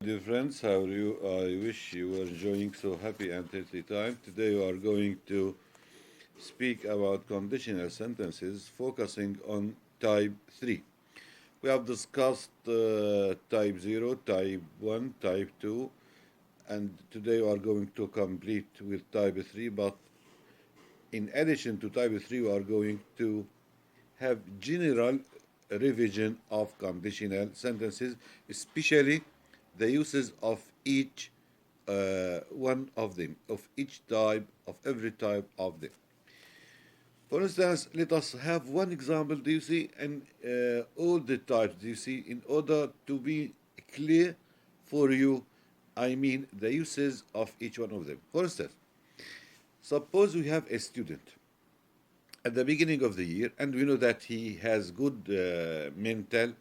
Dear friends, how are you? I wish you were enjoying so happy and healthy time. Today we are going to speak about conditional sentences focusing on type 3. We have discussed type 0, type 1, type 2, and today we are going to complete with type 3. But in addition to type 3, we are going to have general revision of conditional sentences, especially the uses of each one of them, of each type, of every type of them. For instance, let us have one example, do you see, and all the types, do you see, in order to be clear for you, I mean the uses of each one of them. For instance, suppose we have a student at the beginning of the year, and we know that he has good mental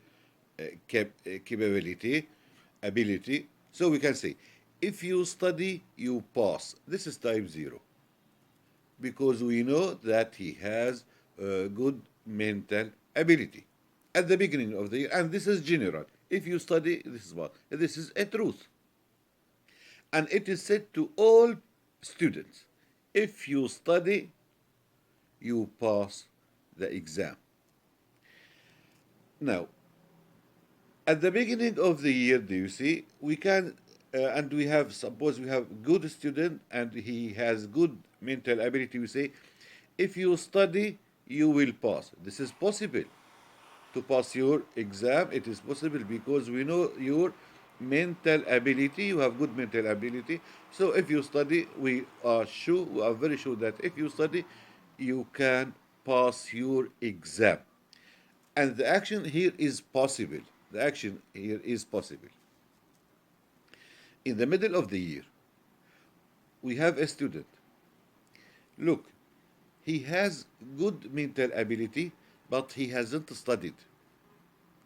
capability, ability. So we can say, if you study, you pass. This is type 0 because we know that he has good mental ability at the beginning of the year, and this is general. If you study, this is what? This is a truth. And it is said to all students, if you study, you pass the exam. Now, at the beginning of the year, do you see, we can, and we have, suppose we have good student and he has good mental ability, we say, if you study, you will pass. This is possible. To pass your exam, it is possible because we know your mental ability, you have good mental ability. So if you study, we are very sure that if you study, you can pass your exam. And the action here is possible. The action here is possible. In the middle of the year, we have a student. Look, he has good mental ability, but he hasn't studied.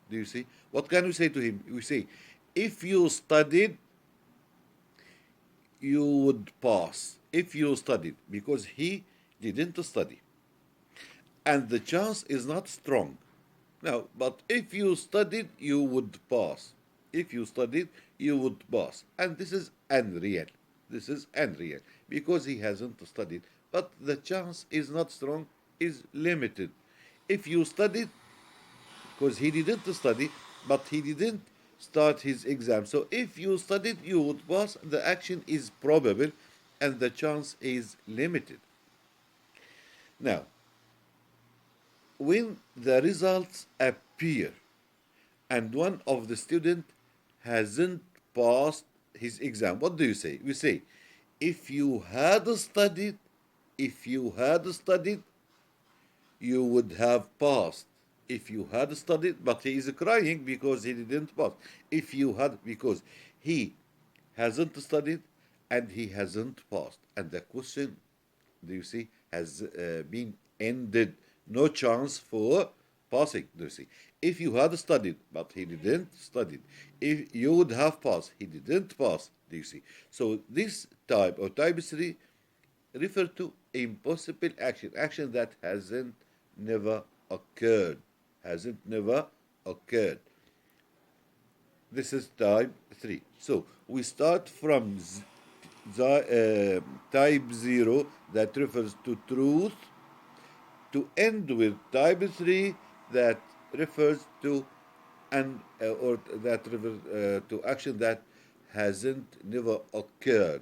Do you see? What can we say to him? We say, if you studied, you would pass. If you studied, because he didn't study. And the chance is not strong. Now, but if you studied, you would pass. If you studied, you would pass. And this is unreal. This is unreal because he hasn't studied. But the chance is not strong, is limited. If you studied, because he didn't study, but he didn't start his exam. So if you studied, you would pass. The action is probable and the chance is limited. Now, when the results appear and one of the student hasn't passed his exam, what do you say? We say, if you had studied, if you had studied, you would have passed. If you had studied, but he is crying because he didn't pass. If you had, because he hasn't studied and he hasn't passed. And the question, do you see, has been ended. No chance for passing, do you see. If you had studied, but he didn't study, if you would have passed, he didn't pass, do you see. So this type or type 3 refer to impossible action, action that hasn't never occurred, hasn't never occurred. This is type 3. So we start from type 0 that refers to truth to end with type 3 that refers to or that refers to action that hasn't never occurred.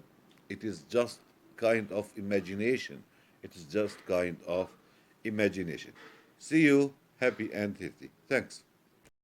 It is just kind of imagination. It is just kind of imagination. See you happy and healthy. Thanks.